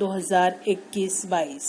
2021-22।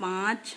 5,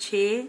6,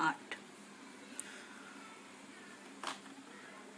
8।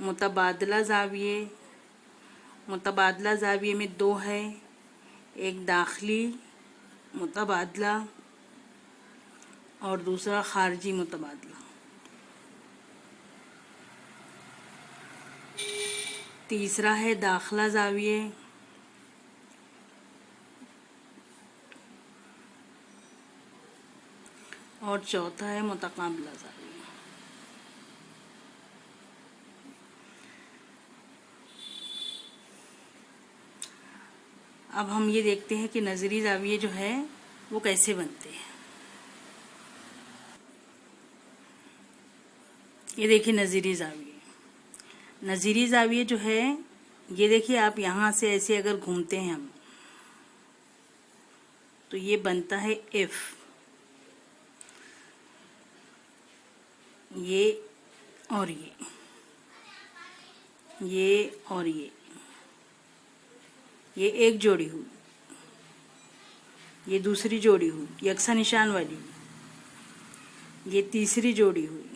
متبادلہ زاویے میں دو ہے، ایک داخلی متبادلہ اور دوسرا خارجی متبادلہ۔ تیسرا ہے داخلہ زاویے اور چوتھا ہے متقابلہ زاویہ۔ اب ہم یہ دیکھتے ہیں کہ نظری زاویے جو ہے وہ کیسے بنتے ہیں۔ یہ دیکھیے نظری زاویے جو ہے، یہ دیکھیے آپ یہاں سے ایسے اگر گھومتے ہیں ہم تو یہ بنتا ہے ایف، یہ اور یہ اور یہ ایک جوڑی ہوئی، یہ دوسری جوڑی ہوئی یکساں نشان والی، یہ تیسری جوڑی ہوئی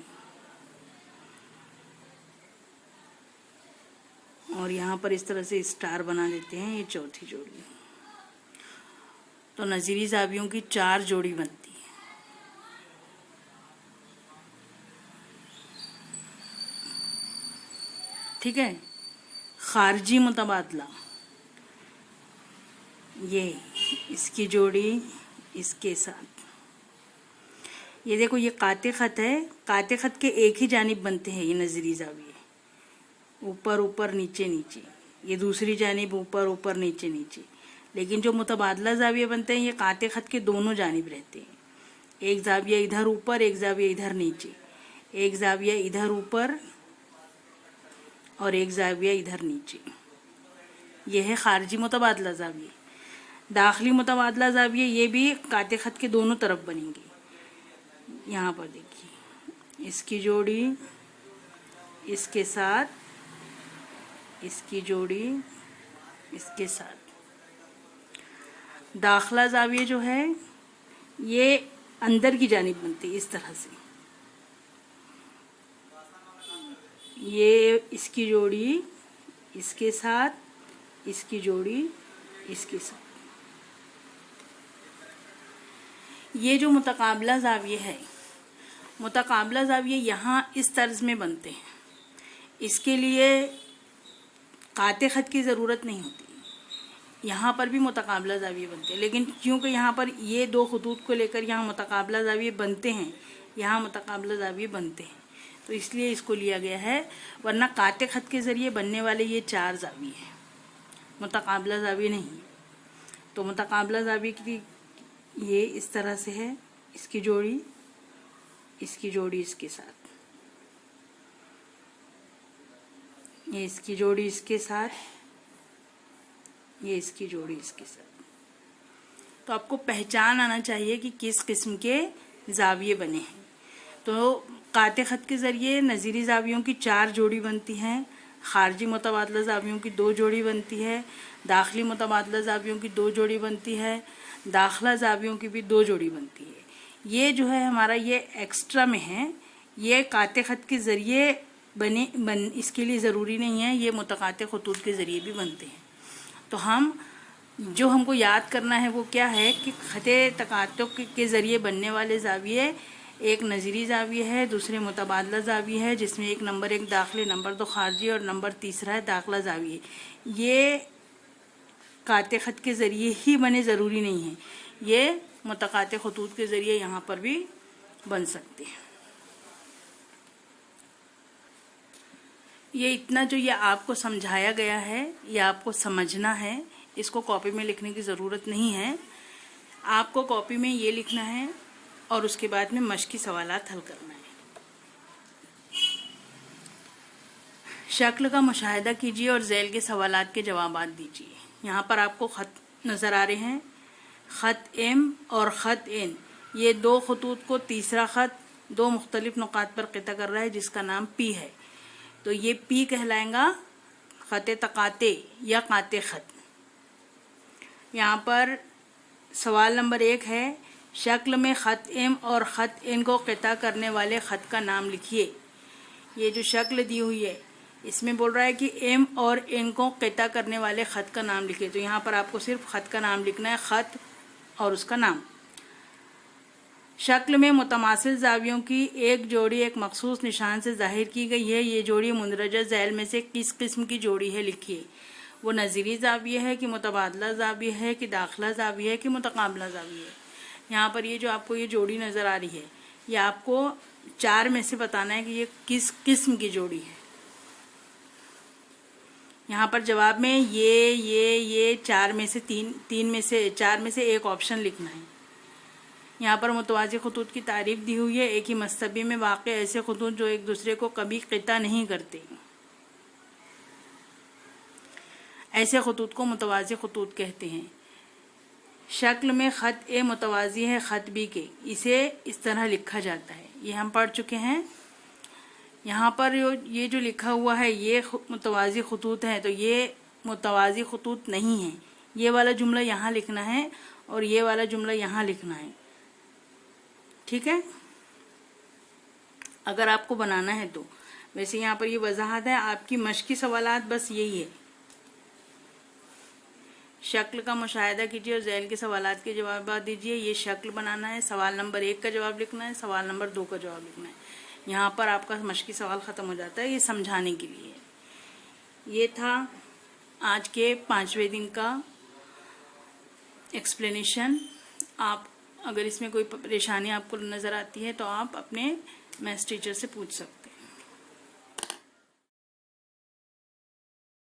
اور یہاں پر اس طرح سے اسٹار بنا دیتے ہیں، یہ چوتھی جوڑی۔ تو نظری زاویوں کی 4 جوڑی بنتی ہے۔ ٹھیک ہے، خارجی متبادلہ، یہ اس کی جوڑی اس کے ساتھ، یہ دیکھو یہ قاطع خط ہے، قاطع خط کے ایک ہی جانب بنتے ہیں یہ نظری زاویے، اوپر اوپر نیچے نیچے، یہ دوسری جانب اوپر اوپر نیچے نیچے۔ لیکن جو متبادلہ زاویے بنتے ہیں یہ قاطع خط کے دونوں جانب رہتے ہیں، ایک زاویہ ادھر اوپر ایک زاویہ ادھر نیچے، ایک زاویہ ادھر اوپر اور ایک زاویہ ادھر نیچے۔ یہ ہے خارجی متبادلہ زاویے۔ داخلی متبادلہ زاویے یہ بھی قاطع خط کے دونوں طرف بنیں گے۔ یہاں پر دیکھیے اس کی جوڑی اس کے ساتھ، اس کی جوڑی اس کے ساتھ۔ داخلہ زاویے جو ہے یہ اندر کی جانب بنتی ہے اس طرح سے، یہ اس کی جوڑی اس کے ساتھ، اس کی جوڑی اس کے ساتھ۔ یہ جو متقابلہ زاویے ہے، متقابلہ زاویے یہاں اس طرز میں بنتے ہیں، اس کے لیے قاطع خط کی ضرورت نہیں ہوتی، یہاں پر بھی متقابلہ زاویے بنتے ہیں، لیکن کیونکہ یہاں پر یہ دو خطوط کو لے کر یہاں متقابلہ زاویے بنتے ہیں، یہاں متقابلہ زاویے بنتے ہیں، تو اس لیے اس کو لیا گیا ہے، ورنہ قاطع خط کے ذریعے بننے والے یہ 4 زاویے ہیں، متقابلہ زاویے نہیں۔ تو متقابلہ زاویے کی یہ اس طرح سے ہے، اس کی جوڑی اس کی جوڑی اس کے ساتھ، یہ اس کی جوڑی اس کے ساتھ، یہ اس کی جوڑی اس کے ساتھ۔ تو آپ کو پہچان آنا چاہیے کہ کس قسم کے زاویے بنے ہیں۔ تو قاطع خط کے ذریعے نظری زاویوں کی 4 جوڑی بنتی ہیں، خارجی متبادلہ زاویوں کی 2 جوڑی بنتی ہے، داخلی متبادلہ زاویوں کی 2 جوڑی بنتی ہے، داخلہ زاویوں کی بھی 2 جوڑی بنتی ہے۔ یہ جو ہے ہمارا یہ ایکسٹرا میں ہے، یہ قاطع خط کے ذریعے اس کے لیے ضروری نہیں ہے، یہ متقاطع خطوط کے ذریعے بھی بنتے ہیں۔ تو ہم کو یاد کرنا ہے وہ کیا ہے کہ خط تقاطع کے ذریعے بننے والے زاویے، ایک نظری زاویہ ہے، دوسرے متبادلہ زاویہ ہے جس میں نمبر 1 داخلی، نمبر 2 خارجی اور نمبر 3 ہے داخلہ زاویہ۔ یہ قاطع خط کے ذریعے ہی بنے ضروری نہیں ہے، یہ متقاطع خطوط کے ذریعے یہاں پر بھی بن سکتے ہیں۔ یہ اتنا جو یہ آپ کو سمجھایا گیا ہے، یہ آپ کو سمجھنا ہے، اس کو کاپی میں لکھنے کی ضرورت نہیں ہے۔ آپ کو کاپی میں یہ لکھنا ہے اور اس کے بعد میں مشقی سوالات حل کرنا ہے۔ شکل کا مشاہدہ کیجیے اور ذیل کے سوالات کے جوابات دیجیے۔ یہاں پر آپ کو خط نظر آ رہے ہیں، خط ایم اور خط این، یہ 2 خطوط کو تیسرا خط 2 مختلف نقاط پر قطع کر رہا ہے جس کا نام پی ہے، تو یہ پی کہلائے گا خط تقاطع یا قاطع خط۔ یہاں پر سوال نمبر 1 ہے، شکل میں خط ایم اور خط این کو قطع کرنے والے خط کا نام لکھیے۔ یہ جو شکل دی ہوئی ہے اس میں بول رہا ہے کہ ایم اور این کو قطع کرنے والے خط کا نام لکھے. تو یہاں پر آپ کو صرف خط کا نام لکھنا ہے، خط اور اس کا نام. شکل میں متماثل زاویوں کی ایک جوڑی ایک مخصوص نشان سے ظاہر کی گئی ہے. یہ جوڑی مندرجہ ذیل میں سے کس قسم کی جوڑی ہے لکھیے. وہ نظیری زاویہ ہے کہ متبادلہ زاویہ ہے کہ داخلہ زاویہ ہے کہ متقابلہ زاویہ ہے. یہاں پر یہ جو آپ کو یہ جوڑی نظر آ رہی ہے، یہ آپ کو 4 میں سے بتانا ہے کہ یہ کس قسم کی جوڑی ہے. یہاں پر جواب میں یہ 4 میں سے 4 میں سے ایک آپشن لکھنا ہے. یہاں پر متوازی خطوط کی تعریف دی ہوئی ہے. ایک ہی مصطبے میں واقع ایسے خطوط جو ایک دوسرے کو کبھی قطع نہیں کرتے، ایسے خطوط کو متوازی خطوط کہتے ہیں. شکل میں خط اے متوازی ہے خط بی کے، اسے اس طرح لکھا جاتا ہے. یہ ہم پڑھ چکے ہیں. یہاں پر یہ جو لکھا ہوا ہے یہ متوازی خطوط ہیں، تو یہ متوازی خطوط نہیں ہیں. یہ والا جملہ یہاں لکھنا ہے اور یہ والا جملہ یہاں لکھنا ہے. ٹھیک ہے، اگر آپ کو بنانا ہے تو. ویسے یہاں پر یہ وضاحت ہے. آپ کی مشقی سوالات بس یہی ہے. شکل کا مشاہدہ کیجیے اور ذیل کے سوالات کے جوابات دیجیے. یہ شکل بنانا ہے، سوال نمبر 1 کا جواب لکھنا ہے، سوال نمبر 2 کا جواب لکھنا ہے. یہاں پر آپ کا مشقی سوال ختم ہو جاتا ہے. یہ سمجھانے کے لیے. یہ تھا آج کے 5ویں دن کا ایکسپلینیشن. آپ اگر اس میں کوئی پریشانی آپ کو نظر آتی ہے تو آپ اپنے میتھس ٹیچر سے پوچھ سکتے ہیں.